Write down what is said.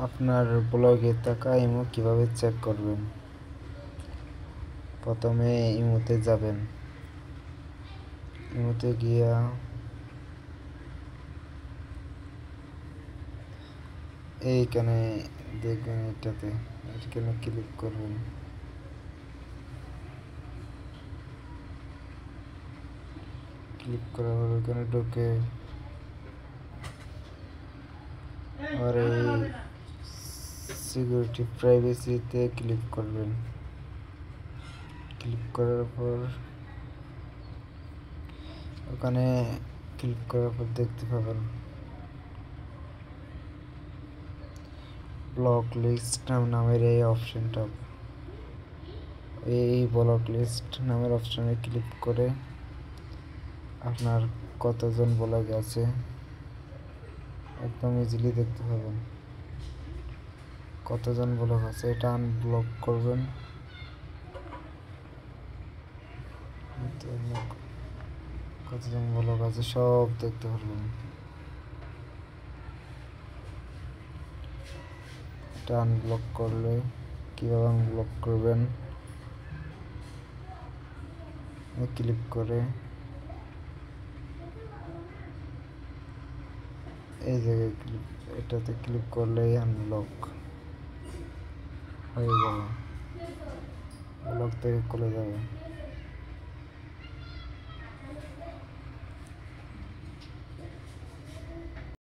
আপনার ব্লগে থাকা ইমো কিভাবে চেক করবেন? প্রথমে ইমোতে যাবেন, ইমোতে গিয়া এইখানে দেখবেন, এখানে ক্লিক করবেন। ক্লিক করার পর ওখানে ঢুকে আর এই সিকিউরিটি প্রাইভেসিতে ক্লিক করবেন। ক্লিক করার পর ওখানে ক্লিক করার পর দেখতে পাবেন ব্লক লিস্ট নামের এই অপশনটা। এই ব্লক লিস্ট নামের অপশনে ক্লিক করে আপনার কতজন ব্লগ আছে একদম ইজিলি দেখতে পাবেন। কতজন ব্লগ আছে এটা আনব্লক করবেন। কতজন ব্লগ আছে সব দেখতে পারবেন। এটা আনব্লক করলে কীভাবে আনব্লক করবেন, ক্লিক করে এই জায়গায় এটাতে ক্লিক করলেই আনব্লক হয়ে যাবে, ব্লক থেকে খুলে যাবে।